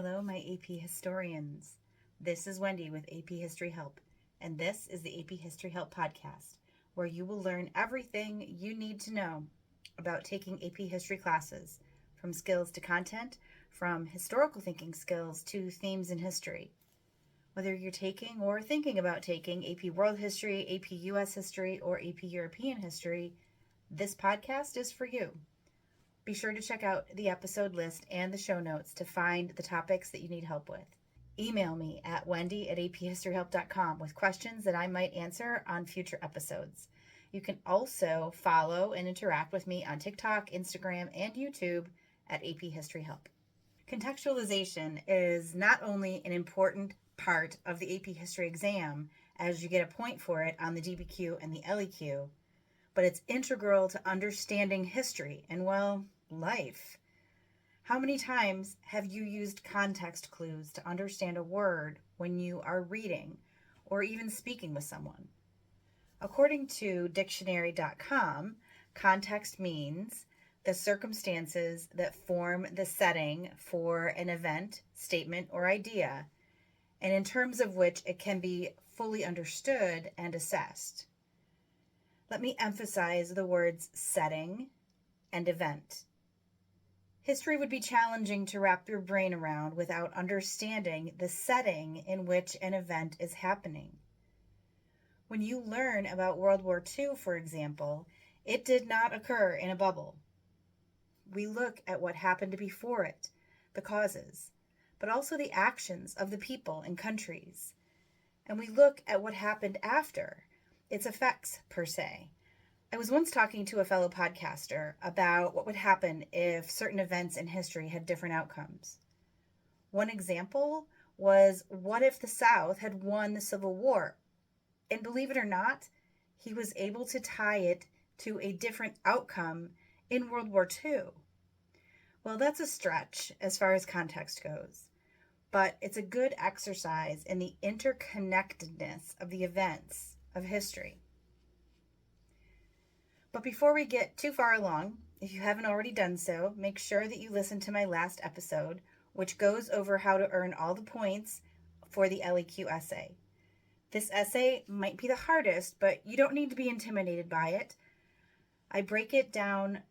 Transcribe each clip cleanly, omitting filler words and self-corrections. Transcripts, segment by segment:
Hello, my AP historians. This is Wendy with AP History Help, and this is the AP History Help podcast, where you will learn everything you need to know about taking AP history classes, from skills to content, from historical thinking skills to themes in history. Whether you're taking or thinking about taking AP World History, AP US History, or AP European History, this podcast is for you. Be sure to check out the episode list and the show notes to find the topics that you need help with. Email me at wendy@aphistoryhelp.com with questions that I might answer on future episodes. You can also follow and interact with me on TikTok, Instagram, and YouTube at AP History Help. Contextualization is not only an important part of the AP History exam, as you get a point for it on the DBQ and the LEQ, but it's integral to understanding history and, well, life. How many times have you used context clues to understand a word when you are reading or even speaking with someone? According to dictionary.com, context means the circumstances that form the setting for an event, statement, or idea, and in terms of which it can be fully understood and assessed. Let me emphasize the words setting and event. History would be challenging to wrap your brain around without understanding the setting in which an event is happening. When you learn about World War II, for example, it did not occur in a bubble. We look at what happened before it, the causes, but also the actions of the people and countries. And we look at what happened after, its effects per se. I was once talking to a fellow podcaster about what would happen if certain events in history had different outcomes. One example was, what if the South had won the Civil War? And believe it or not, he was able to tie it to a different outcome in World War II. Well, that's a stretch as far as context goes, but it's a good exercise in the interconnectedness of the events of history. But before we get too far along, if you haven't already done so, make sure that you listen to my last episode, which goes over how to earn all the points for the LEQ essay. This essay might be the hardest, but you don't need to be intimidated by it. I break it down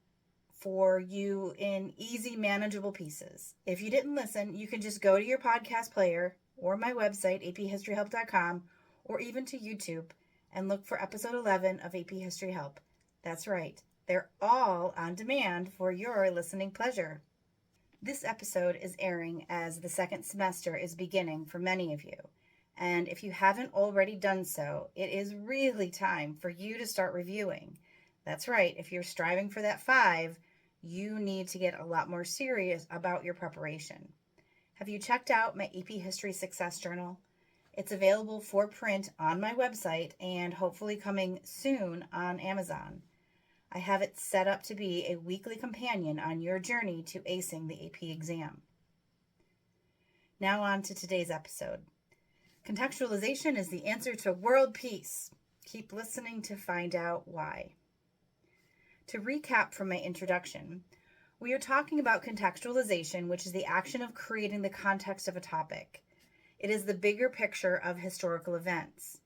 for you in easy, manageable pieces. If you didn't listen, you can just go to your podcast player or my website, aphistoryhelp.com, or even to YouTube and look for episode 11 of AP History Help. That's right. They're all on demand for your listening pleasure. This episode is airing as the second semester is beginning for many of you. And if you haven't already done so, it is really time for you to start reviewing. That's right. If you're striving for that 5, you need to get a lot more serious about your preparation. Have you checked out my AP History Success Journal? It's available for print on my website and hopefully coming soon on Amazon. I have it set up to be a weekly companion on your journey to acing the AP exam. Now on to today's episode. Contextualization is the answer to world peace. Keep listening to find out why. To recap from my introduction, we are talking about contextualization, which is the action of creating the context of a topic. It is the bigger picture of historical events.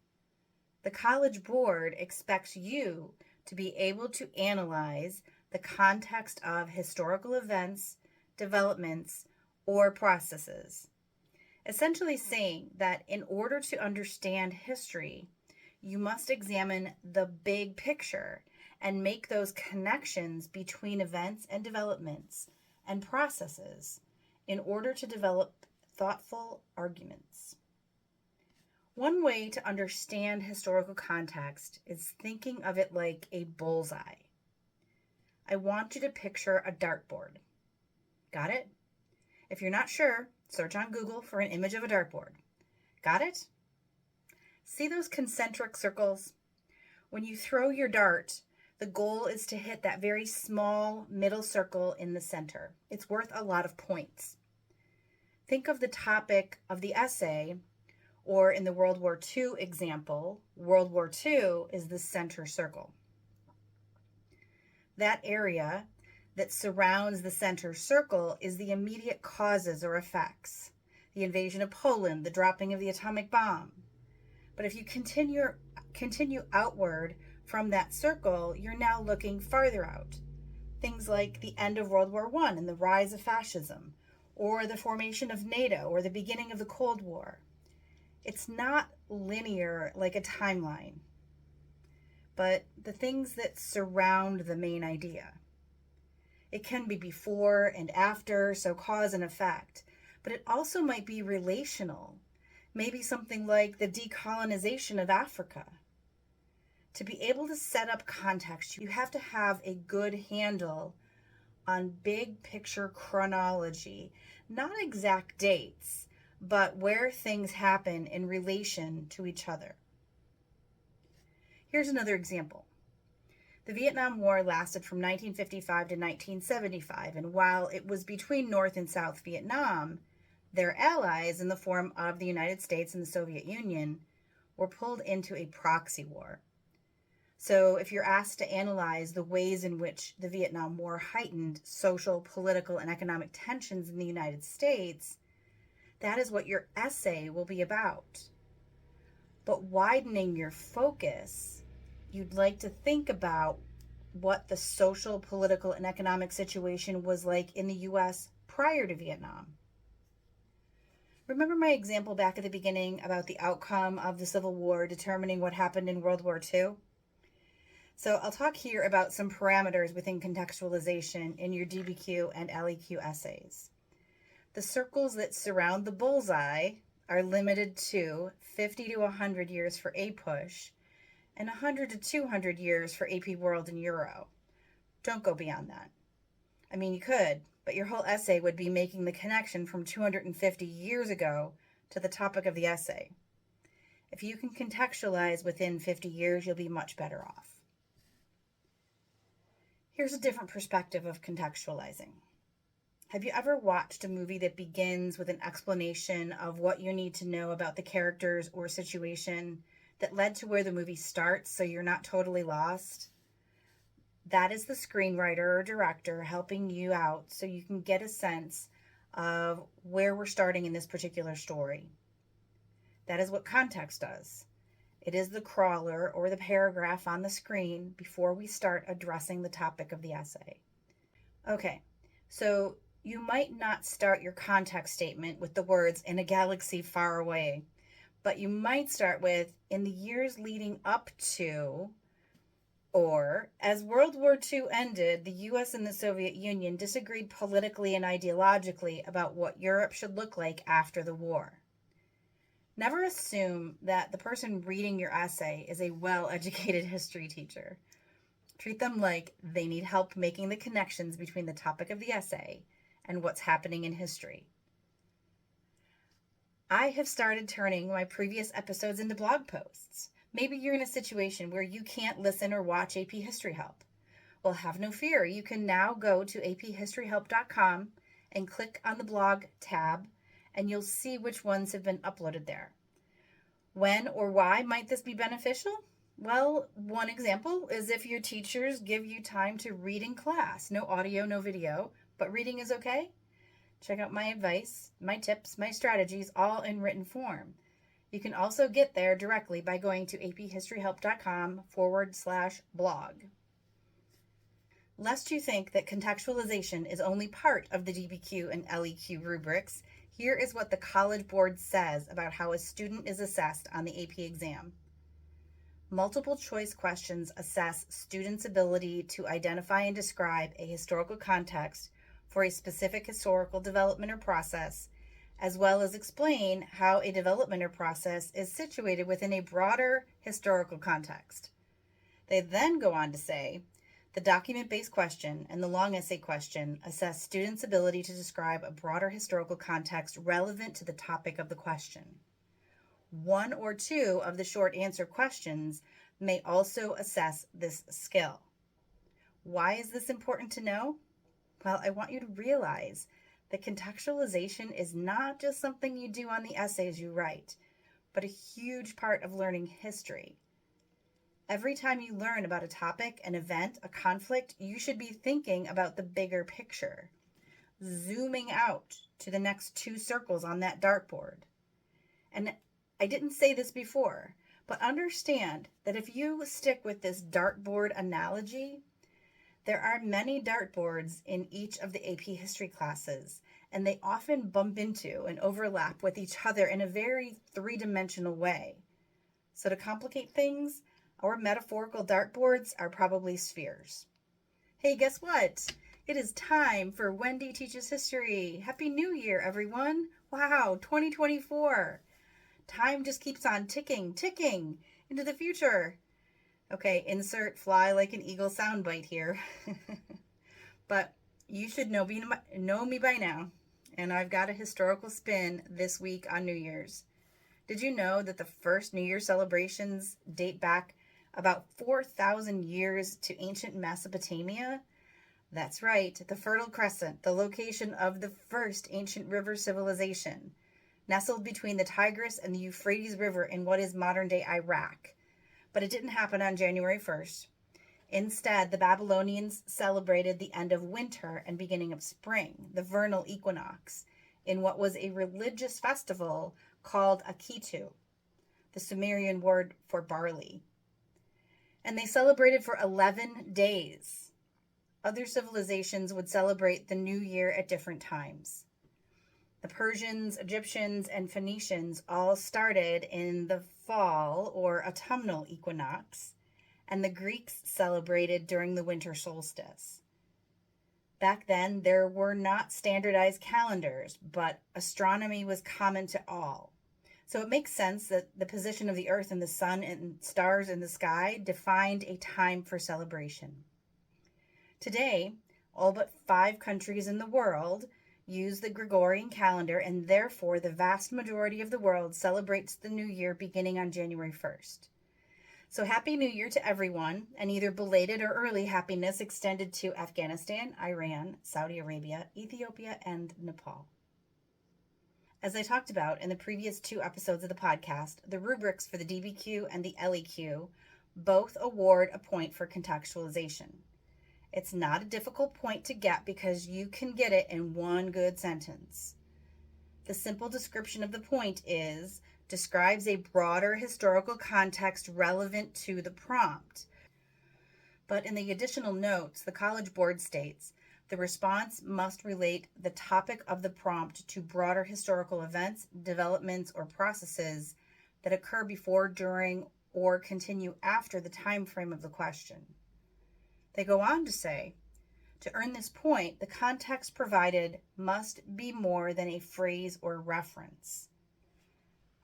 The College Board expects you to be able to analyze the context of historical events, developments, or processes. Essentially saying that in order to understand history, you must examine the big picture and make those connections between events and developments and processes in order to develop thoughtful arguments. One way to understand historical context is thinking of it like a bullseye. I want you to picture a dartboard. Got it? If you're not sure, search on Google for an image of a dartboard. Got it? See those concentric circles? When you throw your dart, the goal is to hit that very small middle circle in the center. It's worth a lot of points. Think of the topic of the essay, or in the World War II example, World War II is the center circle. That area that surrounds the center circle is the immediate causes or effects. the invasion of Poland, the dropping of the atomic bomb. But if you continue outward from that circle, you're now looking farther out. Things like the end of World War I and the rise of fascism, or the formation of NATO, or the beginning of the Cold War. It's not linear like a timeline, but the things that surround the main idea. It can be before and after, so cause and effect, but it also might be relational. Maybe something like the decolonization of Africa. To be able to set up context, you have to have a good handle on big picture chronology, not exact dates, but where things happen in relation to each other. Here's another example. The Vietnam War lasted from 1955 to 1975, and while it was between North and South Vietnam, their allies in the form of the United States and the Soviet Union were pulled into a proxy war. So if you're asked to analyze the ways in which the Vietnam War heightened social, political, and economic tensions in the United States, that is what your essay will be about. But widening your focus, you'd like to think about what the social, political, and economic situation was like in the U.S. prior to Vietnam. Remember my example back at the beginning about the outcome of the Civil War determining what happened in World War II? So I'll talk here about some parameters within contextualization in your DBQ and LEQ essays. The circles that surround the bullseye are limited to 50 to 100 years for APUSH and 100 to 200 years for AP World and Euro. Don't go beyond that. I mean, you could, but your whole essay would be making the connection from 250 years ago to the topic of the essay. If you can contextualize within 50 years, you'll be much better off. Here's a different perspective of contextualizing. Have you ever watched a movie that begins with an explanation of what you need to know about the characters or situation that led to where the movie starts so you're not totally lost? That is the screenwriter or director helping you out so you can get a sense of where we're starting in this particular story. That is what context does. It is the crawler or the paragraph on the screen before we start addressing the topic of the essay. Okay, so you might not start your context statement with the words "in a galaxy far away," but you might start with "in the years leading up to," or "as World War II ended, the US and the Soviet Union disagreed politically and ideologically about what Europe should look like after the war." Never assume that the person reading your essay is a well-educated history teacher. Treat them like they need help making the connections between the topic of the essay and what's happening in history. I have started turning my previous episodes into blog posts. Maybe you're in a situation where you can't listen or watch AP History Help. Well, have no fear. You can now go to aphistoryhelp.com and click on the blog tab, and you'll see which ones have been uploaded there. When or why might this be beneficial? Well, one example is if your teachers give you time to read in class. No audio, no video, but reading is okay. Check out my advice, my tips, my strategies, all in written form. You can also get there directly by going to aphistoryhelp.com/blog. Lest you think that contextualization is only part of the DBQ and LEQ rubrics, here is what the College Board says about how a student is assessed on the AP exam. Multiple choice questions assess students' ability to identify and describe a historical context for a specific historical development or process, as well as explain how a development or process is situated within a broader historical context. They then go on to say, the document-based question and the long essay question assess students' ability to describe a broader historical context relevant to the topic of the question. One or two of the short answer questions may also assess this skill. Why is this important to know? Well, I want you to realize that contextualization is not just something you do on the essays you write, but a huge part of learning history. Every time you learn about a topic, an event, a conflict, you should be thinking about the bigger picture, zooming out to the next 2 circles on that dartboard. And I didn't say this before, but understand that if you stick with this dartboard analogy, there are many dartboards in each of the AP history classes, and they often bump into and overlap with each other in a very three-dimensional way. So to complicate things, our metaphorical dartboards are probably spheres. Hey, guess what? It is time for Wendy Teaches History. Happy New Year, everyone. Wow, 2024. Time just keeps on ticking into the future. Okay, insert fly like an eagle soundbite here. But you should know me by now, and I've got a historical spin this week on New Year's. Did you know that the first New Year celebrations date back about 4,000 years to ancient Mesopotamia? That's right, the Fertile Crescent, the location of the first ancient river civilization, nestled between the Tigris and the Euphrates River in what is modern-day Iraq. But it didn't happen on January 1st. Instead, the Babylonians celebrated the end of winter and beginning of spring, the vernal equinox, in what was a religious festival called Akitu, the Sumerian word for barley. And they celebrated for 11 days. Other civilizations would celebrate the new year at different times. The Persians, Egyptians, and Phoenicians all started in the fall or autumnal equinox, and the Greeks celebrated during the winter solstice. Back then, there were not standardized calendars, but astronomy was common to all. So it makes sense that the position of the Earth and the sun and stars in the sky defined a time for celebration. Today, all but 5 countries in the world use the Gregorian calendar, and therefore the vast majority of the world celebrates the new year beginning on January 1st. So Happy New Year to everyone, and either belated or early happiness extended to Afghanistan, Iran, Saudi Arabia, Ethiopia, and Nepal. As I talked about in the previous 2 episodes of the podcast, the rubrics for the DBQ and the LEQ both award a point for contextualization. It's not a difficult point to get because you can get it in one good sentence. The simple description of the point is, describes a broader historical context relevant to the prompt. But in the additional notes, the College Board states, the response must relate the topic of the prompt to broader historical events, developments, or processes that occur before, during, or continue after the time frame of the question. They go on to say, to earn this point, the context provided must be more than a phrase or reference.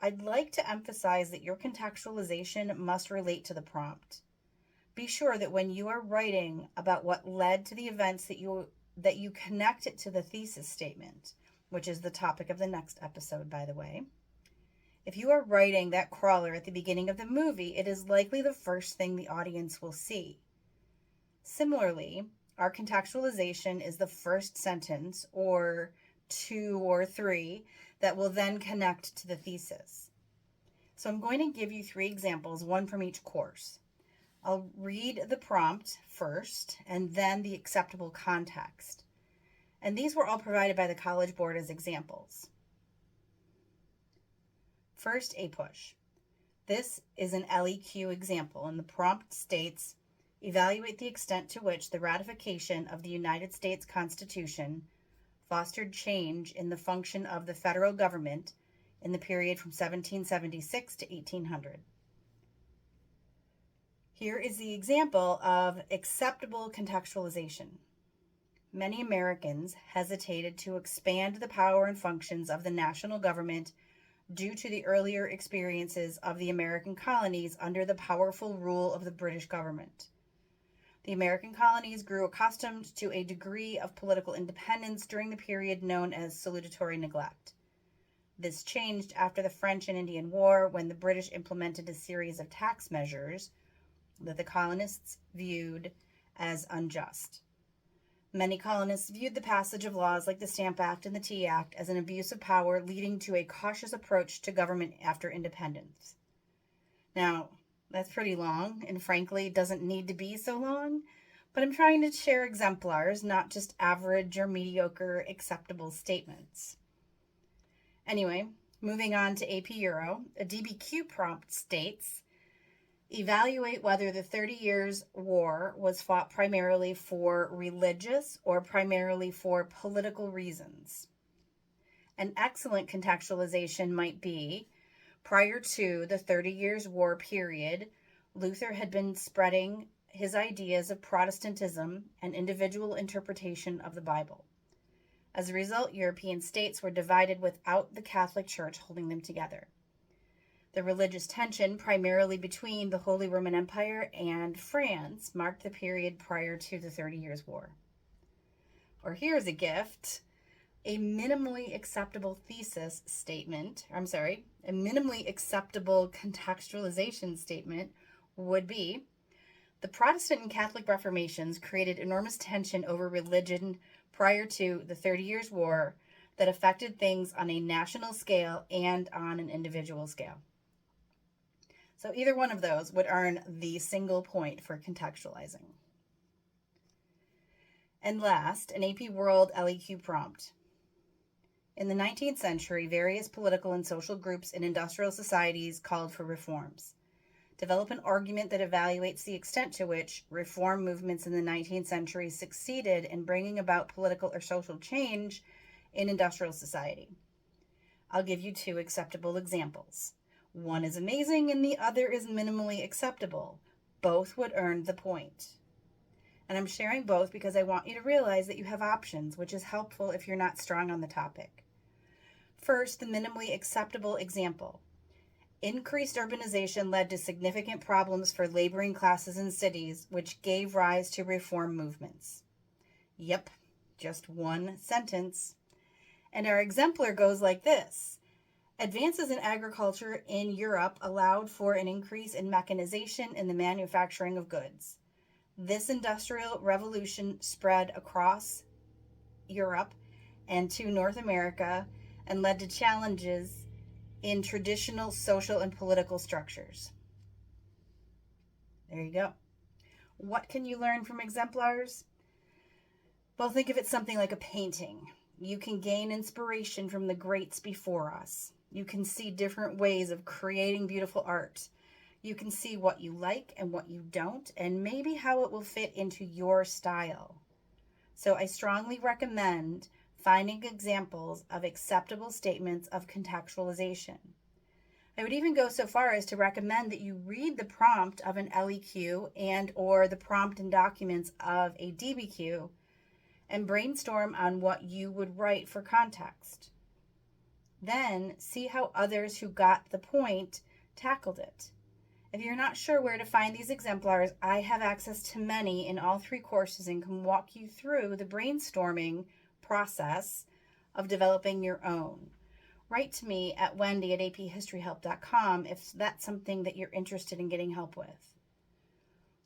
I'd like to emphasize that your contextualization must relate to the prompt. Be sure that when you are writing about what led to the events that you connect it to the thesis statement, which is the topic of the next episode, by the way. If you are writing that crawler at the beginning of the movie, it is likely the first thing the audience will see. Similarly, our contextualization is the first sentence, or 2 or 3, that will then connect to the thesis. So I'm going to give you 3 examples, one from each course. I'll read the prompt first, and then the acceptable context. And these were all provided by the College Board as examples. First, APUSH. This is an LEQ example, and the prompt states, evaluate the extent to which the ratification of the United States Constitution fostered change in the function of the federal government in the period from 1776 to 1800. Here is the example of acceptable contextualization. Many Americans hesitated to expand the power and functions of the national government due to the earlier experiences of the American colonies under the powerful rule of the British government. The American colonies grew accustomed to a degree of political independence during the period known as salutatory neglect. This changed after the French and Indian War, when the British implemented a series of tax measures that the colonists viewed as unjust. Many colonists viewed the passage of laws like the Stamp Act and the Tea Act as an abuse of power, leading to a cautious approach to government after independence. Now, that's pretty long, and frankly, doesn't need to be so long, but I'm trying to share exemplars, not just average or mediocre acceptable statements. Anyway, moving on to AP Euro, a DBQ prompt states, evaluate whether the 30 Years' War was fought primarily for religious or primarily for political reasons. An excellent contextualization might be, prior to the 30 Years' War period, Luther had been spreading his ideas of Protestantism and individual interpretation of the Bible. As a result, European states were divided without the Catholic Church holding them together. The religious tension, primarily between the Holy Roman Empire and France, marked the period prior to the 30 Years' War. Or here's a gift. A minimally acceptable thesis statement, a minimally acceptable contextualization statement would be, the Protestant and Catholic Reformations created enormous tension over religion prior to the 30 Years' War that affected things on a national scale and on an individual scale. So either one of those would earn the single point for contextualizing. And last, an AP World LEQ prompt. In the 19th century, various political and social groups in industrial societies called for reforms. Develop an argument that evaluates the extent to which reform movements in the 19th century succeeded in bringing about political or social change in industrial society. I'll give you two acceptable examples. One is amazing and the other is minimally acceptable. Both would earn the point. And I'm sharing both because I want you to realize that you have options, which is helpful if you're not strong on the topic. First, the minimally acceptable example. Increased urbanization led to significant problems for laboring classes in cities, which gave rise to reform movements. Yep, just one sentence. And our exemplar goes like this. Advances in agriculture in Europe allowed for an increase in mechanization in the manufacturing of goods. This industrial revolution spread across Europe and to North America and led to challenges in traditional social and political structures. There you go. What can you learn from exemplars? Well, think of it something like a painting. You can gain inspiration from the greats before us. You can see different ways of creating beautiful art. You can see what you like and what you don't, and maybe how it will fit into your style. So I strongly recommend finding examples of acceptable statements of contextualization. I would even go so far as to recommend that you read the prompt of an LEQ and or the prompt and documents of a DBQ and brainstorm on what you would write for context. Then see how others who got the point tackled it. If you're not sure where to find these exemplars, I have access to many in all three courses and can walk you through the brainstorming process of developing your own. Write to me at wendy@aphistoryhelp.com if that's something that you're interested in getting help with.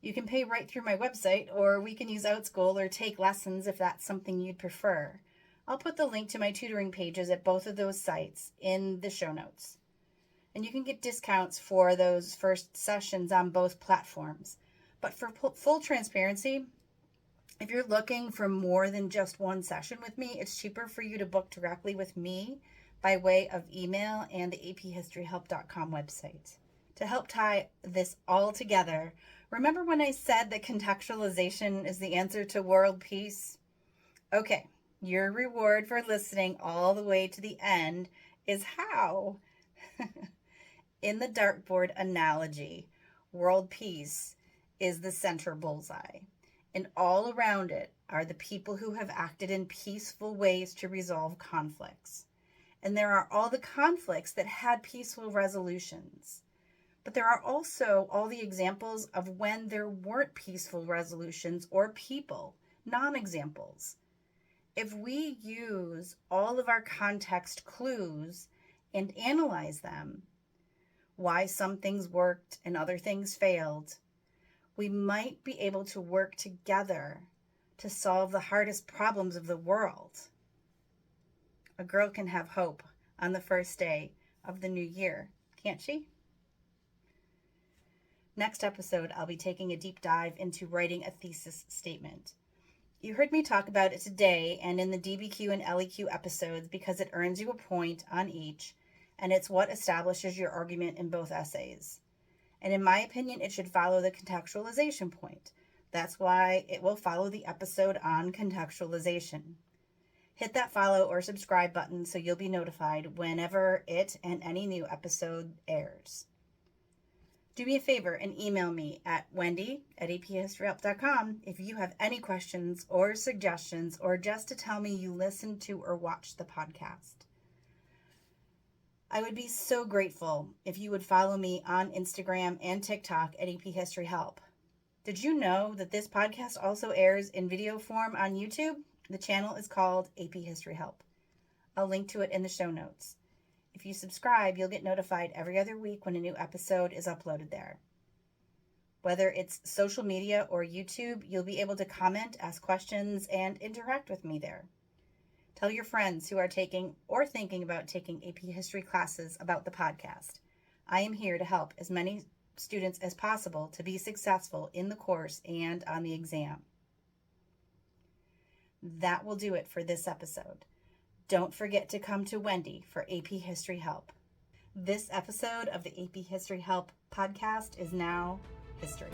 You can pay right through my website, or we can use OutSchool or take lessons if that's something you'd prefer. I'll put the link to my tutoring pages at both of those sites in the show notes. And you can get discounts for those first sessions on both platforms. But for full transparency, if you're looking for more than just one session with me, it's cheaper for you to book directly with me by way of email and the aphistoryhelp.com website. To help tie this all together, remember when I said that contextualization is the answer to world peace? Okay, your reward for listening all the way to the end is how? In the dartboard analogy, world peace is the center bullseye. And all around it are the people who have acted in peaceful ways to resolve conflicts. And there are all the conflicts that had peaceful resolutions. But there are also all the examples of when there weren't peaceful resolutions or people, non-examples. If we use all of our context clues and analyze them, why some things worked and other things failed, we might be able to work together to solve the hardest problems of the world. A girl can have hope on the first day of the new year, can't she? Next episode, I'll be taking a deep dive into writing a thesis statement. You heard me talk about it today and in the DBQ and LEQ episodes because it earns you a point on each, and it's what establishes your argument in both essays. And in my opinion, it should follow the contextualization point. That's why it will follow the episode on contextualization. Hit that follow or subscribe button so you'll be notified whenever it and any new episode airs. Do me a favor and email me at wendy@aphistoryhelp.com if you have any questions or suggestions or just to tell me you listened to or watched the podcast. I would be so grateful if you would follow me on Instagram and TikTok at AP History Help. Did you know that this podcast also airs in video form on YouTube? The channel is called AP History Help. I'll link to it in the show notes. If you subscribe, you'll get notified every other week when a new episode is uploaded there. Whether it's social media or YouTube, you'll be able to comment, ask questions, and interact with me there. Tell your friends who are taking or thinking about taking AP History classes about the podcast. I am here to help as many students as possible to be successful in the course and on the exam. That will do it for this episode. Don't forget to come to Wendy for AP History Help. This episode of the AP History Help podcast is now history.